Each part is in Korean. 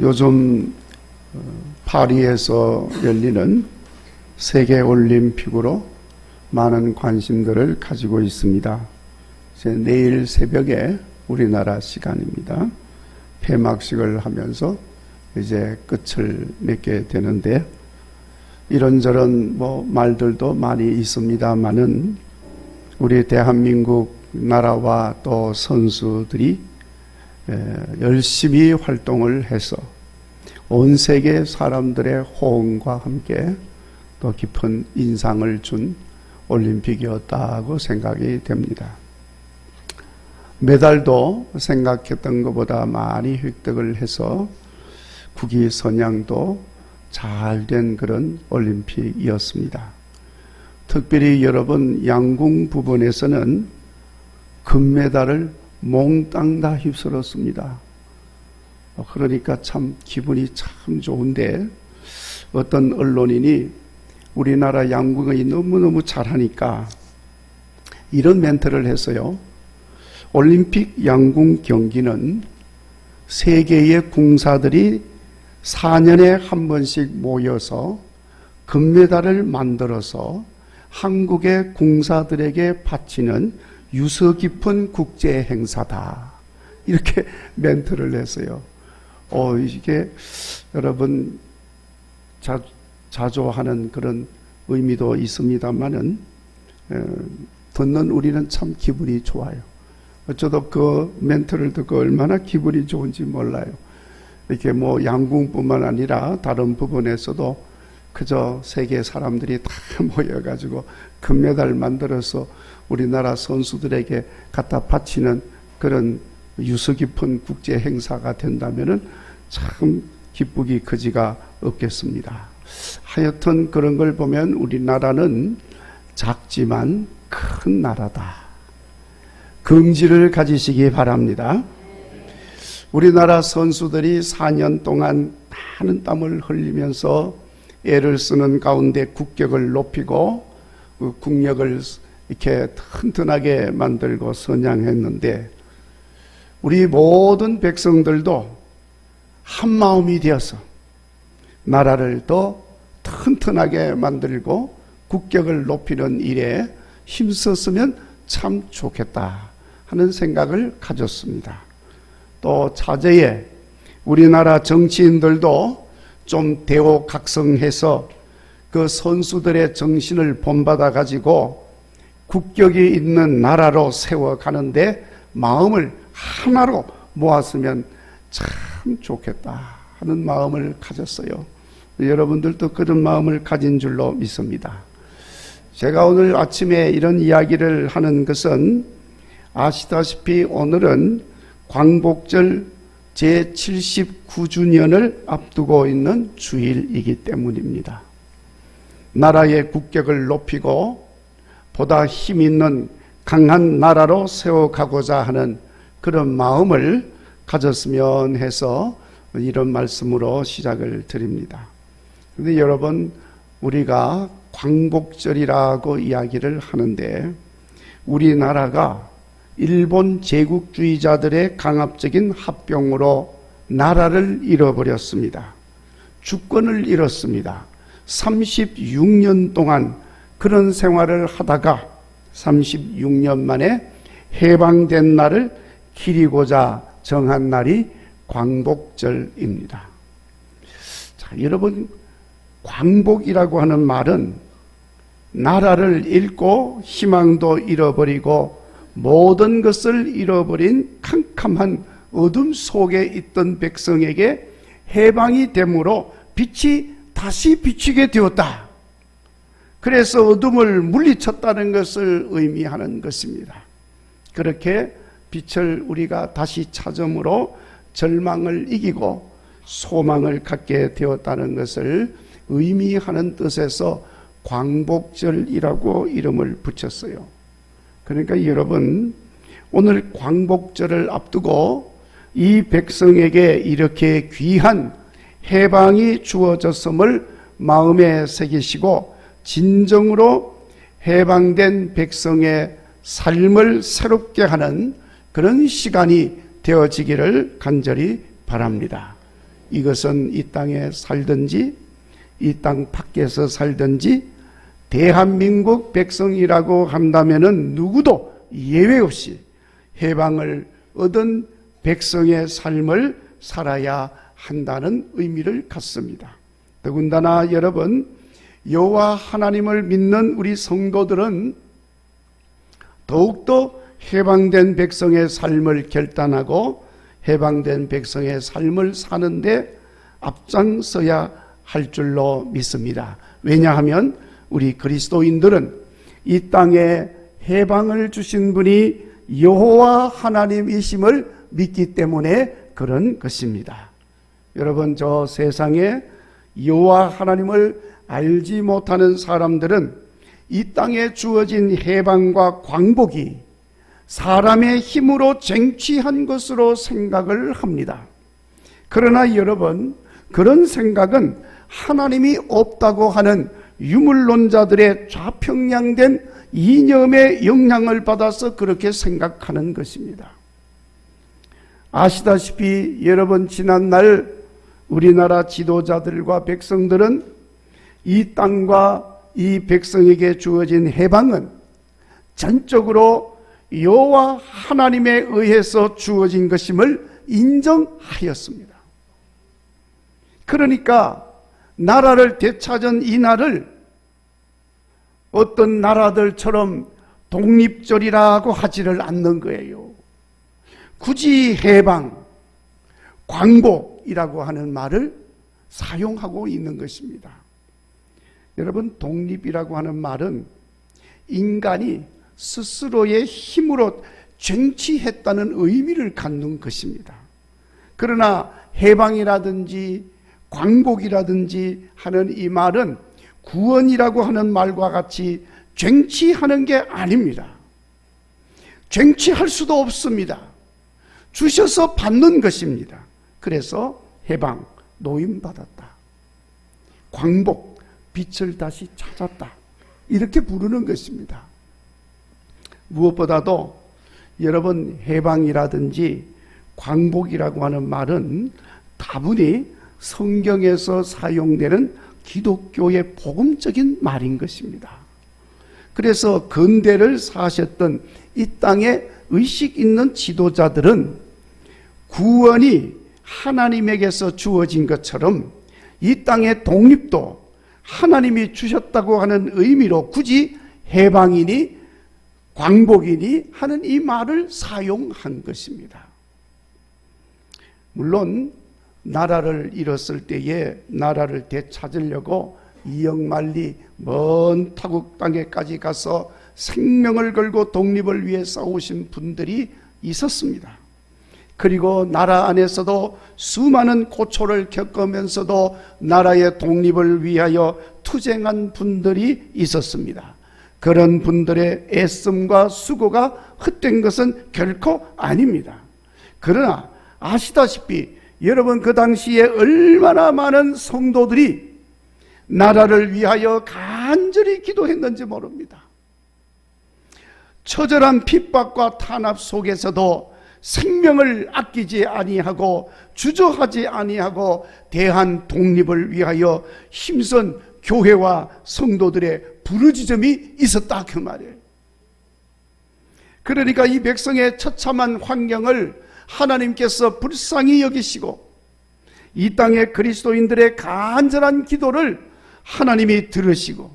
요즘 파리에서 열리는 세계올림픽으로 많은 관심들을 가지고 있습니다. 이제 내일 새벽에 우리나라 시간입니다. 폐막식을 하면서 이제 끝을 맺게 되는데, 이런저런 말들도 많이 있습니다만은 우리 대한민국 나라와 또 선수들이 열심히 활동을 해서 온 세계 사람들의 호응과 함께 또 깊은 인상을 준 올림픽이었다고 생각이 됩니다. 메달도 생각했던 것보다 많이 획득을 해서 국위선양도 잘 된 그런 올림픽이었습니다. 특별히 여러분, 양궁 부분에서는 금메달을 몽땅 다 휩쓸었습니다. 그러니까 참 기분이 참 좋은데, 어떤 언론인이 우리나라 양궁이 너무너무 잘하니까 이런 멘트를 했어요. 올림픽 양궁 경기는 세계의 궁사들이 4년에 한 번씩 모여서 금메달을 만들어서 한국의 궁사들에게 바치는 유서 깊은 국제 행사다. 이렇게 멘트를 했어요. 이게 여러분 자조하는 그런 의미도 있습니다만은 듣는 우리는 참 기분이 좋아요. 저도 그 멘트를 듣고 얼마나 기분이 좋은지 몰라요. 이렇게 양궁뿐만 아니라 다른 부분에서도 그저 세계 사람들이 다 모여가지고 금메달 만들어서 우리나라 선수들에게 갖다 바치는 그런 유서 깊은 국제 행사가 된다면은 참 기쁘기 그지가 없겠습니다. 하여튼 그런 걸 보면 우리나라는 작지만 큰 나라다. 긍지를 가지시기 바랍니다. 우리나라 선수들이 4년 동안 많은 땀을 흘리면서 애를 쓰는 가운데 국격을 높이고 국력을 이렇게 튼튼하게 만들고 선양했는데, 우리 모든 백성들도 한 마음이 되어서 나라를 더 튼튼하게 만들고 국격을 높이는 일에 힘썼으면 참 좋겠다 하는 생각을 가졌습니다. 또 차제에 우리나라 정치인들도 좀 대호각성해서 그 선수들의 정신을 본받아 가지고 국격이 있는 나라로 세워가는데 마음을 하나로 모았으면 참 좋겠다 하는 마음을 가졌어요. 여러분들도 그런 마음을 가진 줄로 믿습니다. 제가 오늘 아침에 이런 이야기를 하는 것은 아시다시피 오늘은 광복절 제79주년을 앞두고 있는 주일이기 때문입니다. 나라의 국격을 높이고 보다 힘 있는 강한 나라로 세워가고자 하는 그런 마음을 가졌으면 해서 이런 말씀으로 시작을 드립니다. 그런데 여러분, 우리가 광복절이라고 이야기를 하는데 우리나라가 일본 제국주의자들의 강압적인 합병으로 나라를 잃어버렸습니다. 주권을 잃었습니다. 36년 동안 그런 생활을 하다가 36년 만에 해방된 날을 기리고자 정한 날이 광복절입니다. 자, 여러분, 광복이라고 하는 말은 나라를 잃고 희망도 잃어버리고 모든 것을 잃어버린 캄캄한 어둠 속에 있던 백성에게 해방이 됨으로 빛이 다시 비추게 되었다. 그래서 어둠을 물리쳤다는 것을 의미하는 것입니다. 그렇게 빛을 우리가 다시 찾음으로 절망을 이기고 소망을 갖게 되었다는 것을 의미하는 뜻에서 광복절이라고 이름을 붙였어요. 그러니까 여러분, 오늘 광복절을 앞두고 이 백성에게 이렇게 귀한 해방이 주어졌음을 마음에 새기시고 진정으로 해방된 백성의 삶을 새롭게 하는 그런 시간이 되어지기를 간절히 바랍니다. 이것은 이 땅에 살든지 이 땅 밖에서 살든지 대한민국 백성이라고 한다면은 누구도 예외 없이 해방을 얻은 백성의 삶을 살아야 한다는 의미를 갖습니다. 더군다나 여러분, 여호와 하나님을 믿는 우리 성도들은 더욱더 해방된 백성의 삶을 결단하고 해방된 백성의 삶을 사는데 앞장서야 할 줄로 믿습니다. 왜냐하면 우리 그리스도인들은 이 땅에 해방을 주신 분이 여호와 하나님이심을 믿기 때문에 그런 것입니다. 여러분, 저 세상에 여호와 하나님을 알지 못하는 사람들은 이 땅에 주어진 해방과 광복이 사람의 힘으로 쟁취한 것으로 생각을 합니다. 그러나 여러분, 그런 생각은 하나님이 없다고 하는 유물론자들의 좌평양된 이념의 영향을 받아서 그렇게 생각하는 것입니다. 아시다시피 여러분, 지난날 우리나라 지도자들과 백성들은 이 땅과 이 백성에게 주어진 해방은 전적으로 여호와 하나님에 의해서 주어진 것임을 인정하였습니다. 그러니까 나라를 되찾은 이 날을 어떤 나라들처럼 독립절이라고 하지를 않는 거예요. 굳이 해방, 광복이라고 하는 말을 사용하고 있는 것입니다. 여러분, 독립이라고 하는 말은 인간이 스스로의 힘으로 쟁취했다는 의미를 갖는 것입니다. 그러나 해방이라든지 광복이라든지 하는 이 말은 구원이라고 하는 말과 같이 쟁취하는 게 아닙니다. 쟁취할 수도 없습니다. 주셔서 받는 것입니다. 그래서 해방, 노임받았다. 광복, 빛을 다시 찾았다. 이렇게 부르는 것입니다. 무엇보다도 여러분, 해방이라든지 광복이라고 하는 말은 다분히 성경에서 사용되는 기독교의 복음적인 말인 것입니다. 그래서 근대를 사셨던 이 땅에 의식 있는 지도자들은 구원이 하나님에게서 주어진 것처럼 이 땅의 독립도 하나님이 주셨다고 하는 의미로 굳이 해방이니 광복이니 하는 이 말을 사용한 것입니다. 물론 나라를 잃었을 때에 나라를 되찾으려고 이역만리 먼 타국 땅에까지 가서 생명을 걸고 독립을 위해 싸우신 분들이 있었습니다. 그리고 나라 안에서도 수많은 고초를 겪으면서도 나라의 독립을 위하여 투쟁한 분들이 있었습니다. 그런 분들의 애씀과 수고가 헛된 것은 결코 아닙니다. 그러나 아시다시피 여러분, 그 당시에 얼마나 많은 성도들이 나라를 위하여 간절히 기도했는지 모릅니다. 처절한 핍박과 탄압 속에서도 생명을 아끼지 아니하고 주저하지 아니하고 대한 독립을 위하여 힘쓴 교회와 성도들의 부르짖음이 있었다, 그 말이에요. 그러니까 이 백성의 처참한 환경을 하나님께서 불쌍히 여기시고 이 땅의 그리스도인들의 간절한 기도를 하나님이 들으시고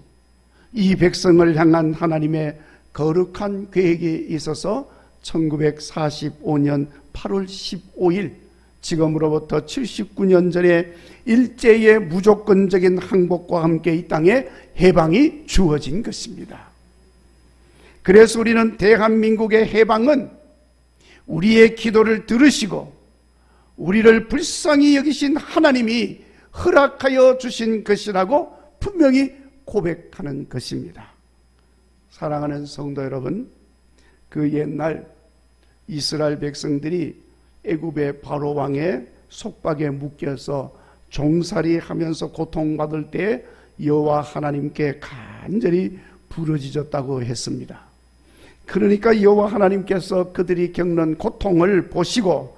이 백성을 향한 하나님의 거룩한 계획이 있어서 1945년 8월 15일 지금으로부터 79년 전에 일제의 무조건적인 항복과 함께 이 땅에 해방이 주어진 것입니다. 그래서 우리는 대한민국의 해방은 우리의 기도를 들으시고 우리를 불쌍히 여기신 하나님이 허락하여 주신 것이라고 분명히 고백하는 것입니다. 사랑하는 성도 여러분, 그 옛날 이스라엘 백성들이 애굽의 바로 왕의 속박에 묶여서 종살이하면서 고통받을 때 여호와 하나님께 간절히 부르짖었다고 했습니다. 그러니까 여호와 하나님께서 그들이 겪는 고통을 보시고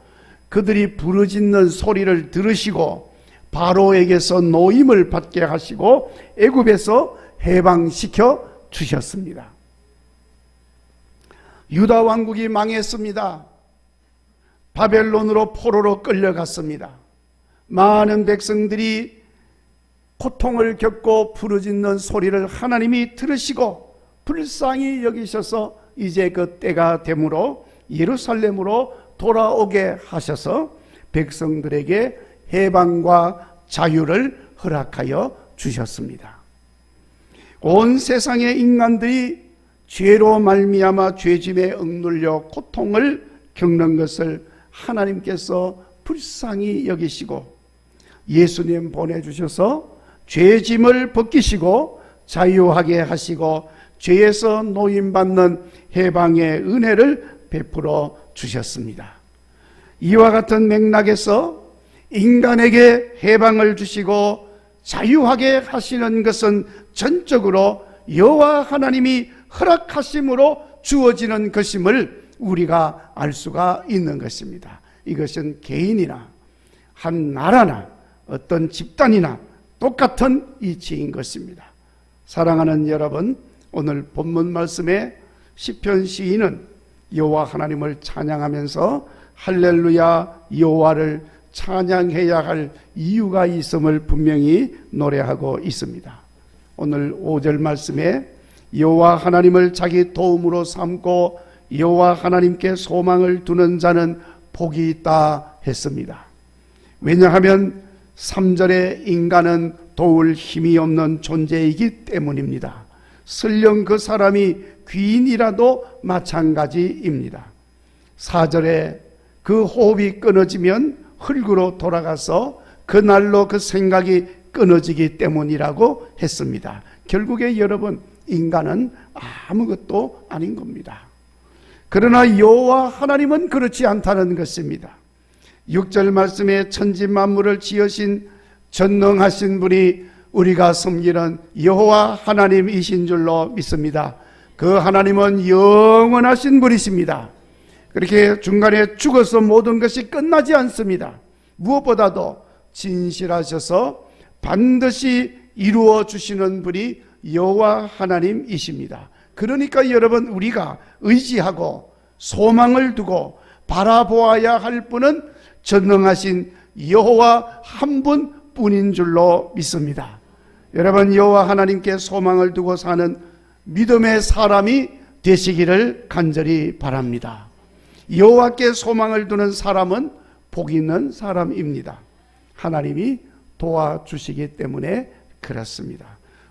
그들이 부르짖는 소리를 들으시고 바로에게서 노임을 받게 하시고 애굽에서 해방시켜 주셨습니다. 유다 왕국이 망했습니다. 바벨론으로 포로로 끌려갔습니다. 많은 백성들이 고통을 겪고 부르짖는 소리를 하나님이 들으시고 불쌍히 여기셔서 이제 그 때가 되므로 예루살렘으로 돌아오게 하셔서 백성들에게 해방과 자유를 허락하여 주셨습니다. 온 세상의 인간들이 죄로 말미암아 죄짐에 억눌려 고통을 겪는 것을 하나님께서 불쌍히 여기시고 예수님 보내주셔서 죄짐을 벗기시고 자유하게 하시고 죄에서 노임받는 해방의 은혜를 베풀어 주셨습니다. 이와 같은 맥락에서 인간에게 해방을 주시고 자유하게 하시는 것은 전적으로 여호와 하나님이 허락하심으로 주어지는 것임을 우리가 알 수가 있는 것입니다. 이것은 개인이나 한 나라나 어떤 집단이나 똑같은 이치인 것입니다. 사랑하는 여러분, 오늘 본문 말씀에 시편 시인은 여호와 하나님을 찬양하면서 할렐루야 여호와를 찬양해야 할 이유가 있음을 분명히 노래하고 있습니다. 오늘 5절 말씀에 여호와 하나님을 자기 도움으로 삼고 여호와 하나님께 소망을 두는 자는 복이 있다 했습니다. 왜냐하면 3절에 인간은 도울 힘이 없는 존재이기 때문입니다. 설령 그 사람이 귀인이라도 마찬가지입니다. 4절에 그 호흡이 끊어지면 흙으로 돌아가서 그날로 그 생각이 끊어지기 때문이라고 했습니다. 결국에 여러분, 인간은 아무것도 아닌 겁니다. 그러나 여호와 하나님은 그렇지 않다는 것입니다. 6절 말씀에 천지 만물을 지으신 전능하신 분이 우리가 섬기는 여호와 하나님이신 줄로 믿습니다. 그 하나님은 영원하신 분이십니다. 그렇게 중간에 죽어서 모든 것이 끝나지 않습니다. 무엇보다도 진실하셔서 반드시 이루어 주시는 분이 여호와 하나님이십니다. 그러니까 여러분, 우리가 의지하고 소망을 두고 바라보아야 할 분은 전능하신 여호와 한 분뿐인 줄로 믿습니다. 여러분, 여호와 하나님께 소망을 두고 사는 믿음의 사람이 되시기를 간절히 바랍니다. 여호와께 소망을 두는 사람은 복 있는 사람입니다. 하나님이 도와주시기 때문에 그렇습니다.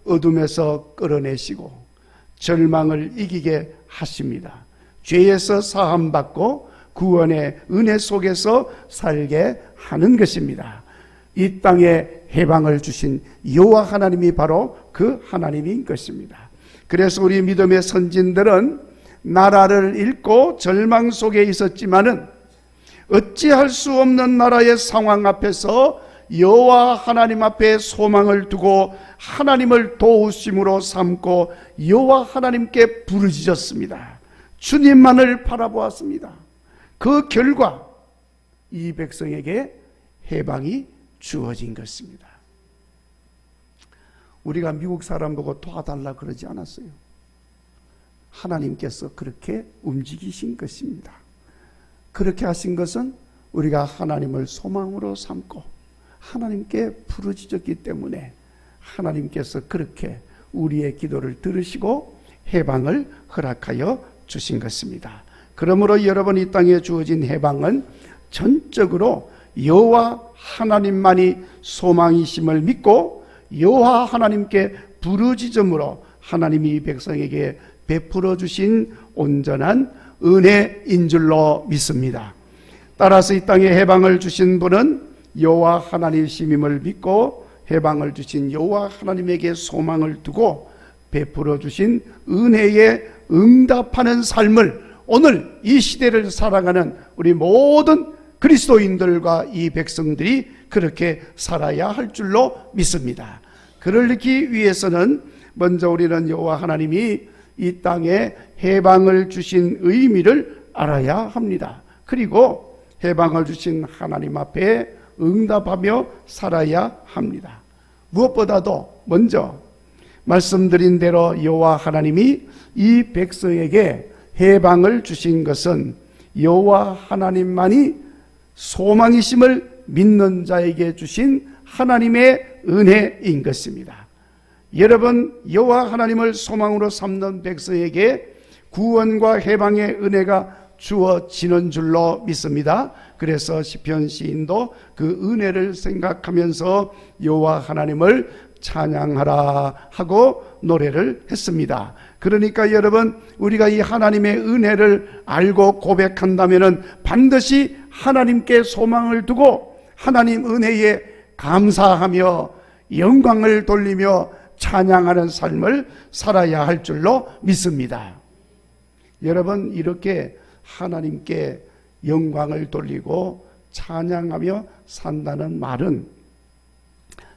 어둠에서 끌어내시고 절망을 이기게 하십니다. 죄에서 사함받고 구원의 은혜 속에서 살게 하는 것입니다. 이 땅에 해방을 주신 여호와 하나님이 바로 그 하나님인 것입니다. 그래서 우리 믿음의 선진들은 나라를 잃고 절망 속에 있었지만은 어찌할 수 없는 나라의 상황 앞에서 여호와 하나님 앞에 소망을 두고 하나님을 도우심으로 삼고 여호와 하나님께 부르짖었습니다. 주님만을 바라보았습니다. 그 결과 이 백성에게 해방이 주어진 것입니다. 우리가 미국 사람 보고 도와달라 그러지 않았어요. 하나님께서 그렇게 움직이신 것입니다. 그렇게 하신 것은 우리가 하나님을 소망으로 삼고 하나님께 부르짖었기 때문에 하나님께서 그렇게 우리의 기도를 들으시고 해방을 허락하여 주신 것입니다. 그러므로 여러분, 이 땅에 주어진 해방은 전적으로 여호와 하나님만이 소망이심을 믿고 여호와 하나님께 부르짖음으로 하나님이 이 백성에게 베풀어 주신 온전한 은혜인 줄로 믿습니다. 따라서 이 땅에 해방을 주신 분은 여호와 하나님이심을 믿고 해방을 주신 여호와 하나님에게 소망을 두고 베풀어 주신 은혜에 응답하는 삶을 오늘 이 시대를 살아가는 우리 모든 그리스도인들과 이 백성들이 그렇게 살아야 할 줄로 믿습니다. 그러기 위해서는 먼저 우리는 여호와 하나님이 이 땅에 해방을 주신 의미를 알아야 합니다. 그리고 해방을 주신 하나님 앞에 응답하며 살아야 합니다. 무엇보다도 먼저 말씀드린 대로 여호와 하나님이 이 백성에게 해방을 주신 것은 여호와 하나님만이 소망이심을 믿는 자에게 주신 하나님의 은혜인 것입니다. 여러분, 여호와 하나님을 소망으로 삼는 백성에게 구원과 해방의 은혜가 주어지는 줄로 믿습니다. 그래서 시편 시인도 그 은혜를 생각하면서 여호와 하나님을 찬양하라 하고 노래를 했습니다. 그러니까 여러분, 우리가 이 하나님의 은혜를 알고 고백한다면 반드시 하나님께 소망을 두고 하나님 은혜에 감사하며 영광을 돌리며 찬양하는 삶을 살아야 할 줄로 믿습니다. 여러분, 이렇게 하나님께 영광을 돌리고 찬양하며 산다는 말은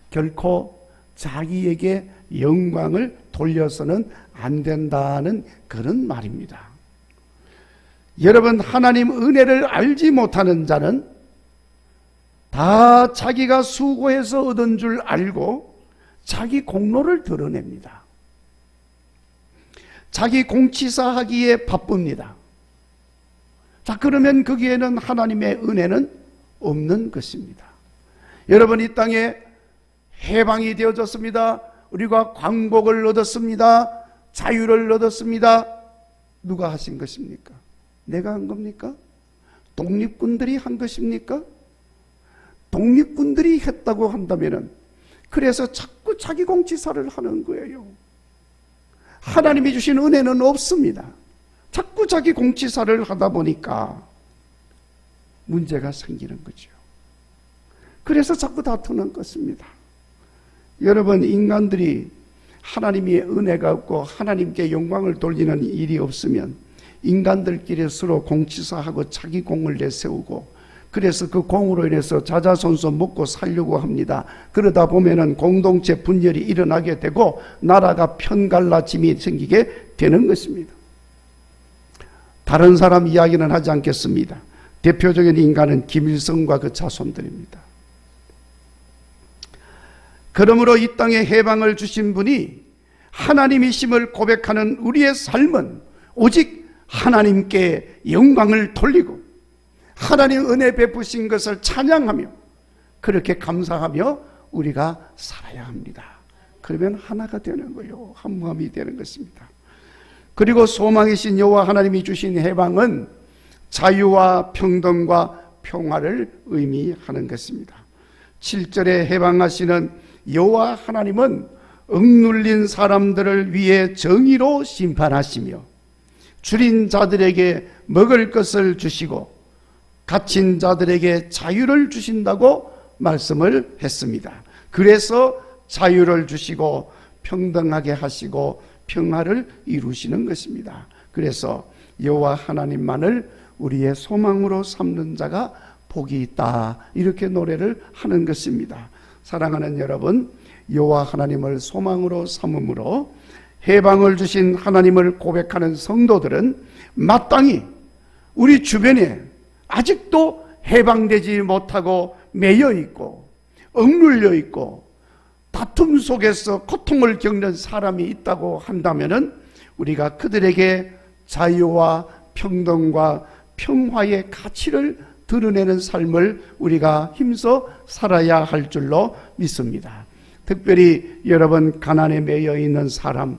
결코 자기에게 영광을 돌려서는 안 된다는 그런 말입니다. 여러분, 하나님 은혜를 알지 못하는 자는 다 자기가 수고해서 얻은 줄 알고 자기 공로를 드러냅니다. 자기 공치사하기에 바쁩니다. 자, 그러면 거기에는 하나님의 은혜는 없는 것입니다. 여러분, 이 땅에 해방이 되어졌습니다. 우리가 광복을 얻었습니다. 자유를 얻었습니다. 누가 하신 것입니까? 내가 한 겁니까? 독립군들이 한 것입니까? 독립군들이 했다고 한다면 그래서 자꾸 자기 공치사를 하는 거예요. 하나님이 주신 은혜는 없습니다. 자꾸 자기 공치사를 하다 보니까 문제가 생기는 거죠. 그래서 자꾸 다투는 것입니다. 여러분, 인간들이 하나님의 은혜가 없고 하나님께 영광을 돌리는 일이 없으면 인간들끼리 서로 공치사하고 자기 공을 내세우고 그래서 그 공으로 인해서 자자손손 먹고 살려고 합니다. 그러다 보면은 공동체 분열이 일어나게 되고 나라가 편갈라짐이 생기게 되는 것입니다. 다른 사람 이야기는 하지 않겠습니다. 대표적인 인간은 김일성과 그 자손들입니다. 그러므로 이 땅에 해방을 주신 분이 하나님이심을 고백하는 우리의 삶은 오직 하나님께 영광을 돌리고 하나님 은혜 베푸신 것을 찬양하며 그렇게 감사하며 우리가 살아야 합니다. 그러면 하나가 되는 거예요. 한 마음이 되는 것입니다. 그리고 소망이신 여호와 하나님이 주신 해방은 자유와 평등과 평화를 의미하는 것입니다. 7절에 해방하시는 여호와 하나님은 억눌린 사람들을 위해 정의로 심판하시며 줄인 자들에게 먹을 것을 주시고 갇힌 자들에게 자유를 주신다고 말씀을 했습니다. 그래서 자유를 주시고 평등하게 하시고 평화를 이루시는 것입니다. 그래서 여호와 하나님만을 우리의 소망으로 삼는 자가 복이 있다, 이렇게 노래를 하는 것입니다. 사랑하는 여러분, 여호와 하나님을 소망으로 삼음으로 해방을 주신 하나님을 고백하는 성도들은 마땅히 우리 주변에 아직도 해방되지 못하고 매여 있고 억눌려 있고 다툼 속에서 고통을 겪는 사람이 있다고 한다면 우리가 그들에게 자유와 평등과 평화의 가치를 드러내는 삶을 우리가 힘써 살아야 할 줄로 믿습니다. 특별히 여러분, 가난에 매여 있는 사람,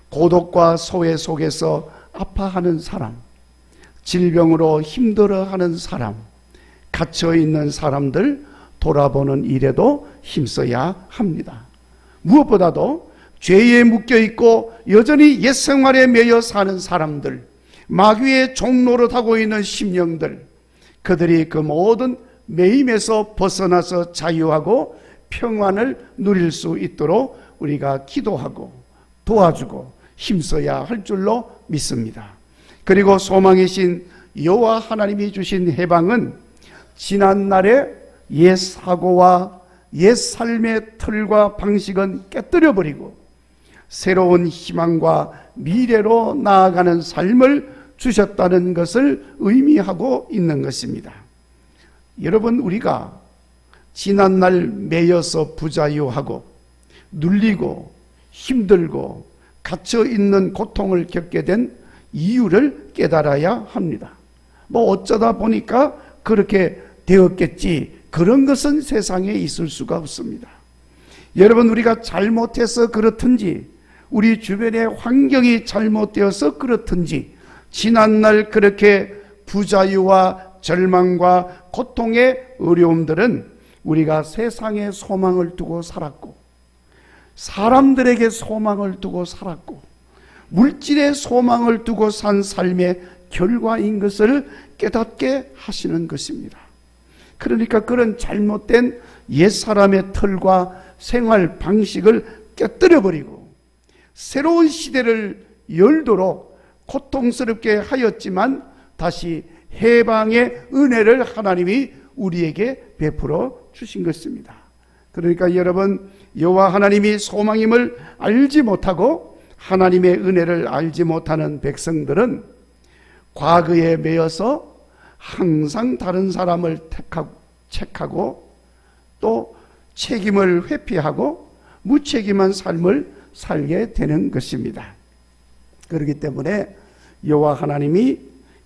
고독과 소외 속에서 아파하는 사람, 질병으로 힘들어하는 사람, 갇혀있는 사람들 돌아보는 일에도 힘써야 합니다. 무엇보다도 죄에 묶여있고 여전히 옛 생활에 매여 사는 사람들, 마귀의 종노릇하고 있는 심령들, 그들이 그 모든 매임에서 벗어나서 자유하고 평안을 누릴 수 있도록 우리가 기도하고 도와주고 힘써야 할 줄로 믿습니다. 그리고 소망이신 여호와 하나님이 주신 해방은 지난날의 옛 사고와 옛 삶의 틀과 방식은 깨뜨려버리고 새로운 희망과 미래로 나아가는 삶을 주셨다는 것을 의미하고 있는 것입니다. 여러분, 우리가 지난날 매여서 부자유하고 눌리고 힘들고 갇혀 있는 고통을 겪게 된 이유를 깨달아야 합니다. 뭐 어쩌다 보니까 그렇게 되었겠지, 그런 것은 세상에 있을 수가 없습니다. 여러분, 우리가 잘못해서 그렇든지 우리 주변의 환경이 잘못되어서 그렇든지 지난날 그렇게 부자유와 절망과 고통의 어려움들은 우리가 세상에 소망을 두고 살았고, 사람들에게 소망을 두고 살았고, 물질에 소망을 두고 산 삶의 결과인 것을 깨닫게 하시는 것입니다. 그러니까 그런 잘못된 옛사람의 털과 생활 방식을 깨뜨려 버리고 새로운 시대를 열도록 고통스럽게 하였지만 다시 해방의 은혜를 하나님이 우리에게 베풀어 주신 것입니다. 그러니까 여러분, 여호와 하나님이 소망임을 알지 못하고 하나님의 은혜를 알지 못하는 백성들은 과거에 매여서 항상 다른 사람을 책하고 또 책임을 회피하고 무책임한 삶을 살게 되는 것입니다. 그렇기 때문에 여호와 하나님이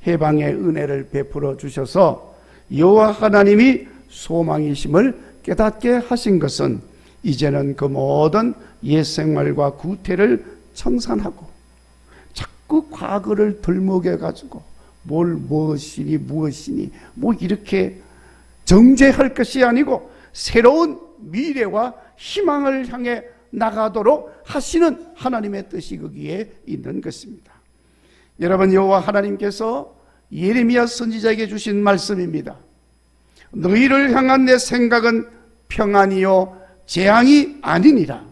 해방의 은혜를 베풀어 주셔서 여호와 하나님이 소망이심을 깨닫게 하신 것은 이제는 그 모든 옛 생활과 구태를 청산하고 자꾸 과거를 들먹여 가지고 무엇이니 뭐 이렇게 정죄할 것이 아니고 새로운 미래와 희망을 향해 나가도록 하시는 하나님의 뜻이 거기에 있는 것입니다. 여러분, 여호와 하나님께서 예레미야 선지자에게 주신 말씀입니다. 너희를 향한 내 생각은 평안이요 재앙이 아니니라.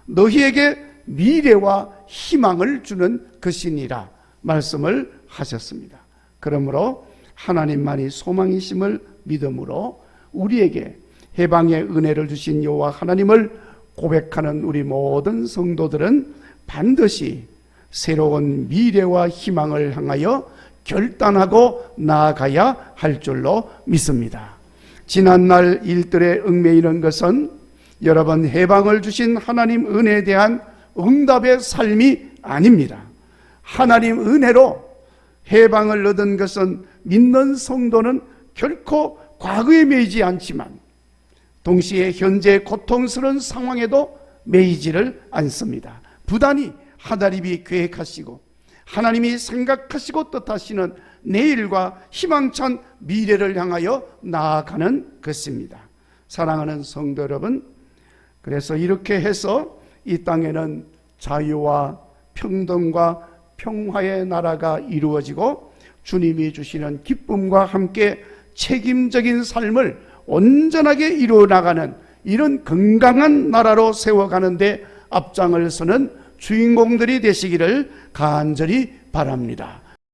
너희에게 미래와 희망을 주는 것이니라 말씀을 하셨습니다. 그러므로 하나님만이 소망이심을 믿음으로 우리에게 해방의 은혜를 주신 여호와 하나님을 고백하는 우리 모든 성도들은 반드시 새로운 미래와 희망을 향하여 결단하고 나아가야 할 줄로 믿습니다. 지난날 일들에 얽매이는 것은 여러분, 해방을 주신 하나님 은혜에 대한 응답의 삶이 아닙니다. 하나님 은혜로 해방을 얻은 것은 믿는 성도는 결코 과거에 매이지 않지만 동시에 현재 고통스러운 상황에도 매이지를 않습니다. 부단히 하나님이 계획하시고 하나님이 생각하시고 뜻하시는 내일과 희망찬 미래를 향하여 나아가는 것입니다. 사랑하는 성도 여러분, 그래서 이렇게 해서 이 땅에는 자유와 평등과 평화의 나라가 이루어지고 주님이 주시는 기쁨과 함께 책임적인 삶을 온전하게 이루어 나가는 이런 건강한 나라로 세워가는데 앞장을 서는 주인공들이 되시기를 간절히 바랍니다.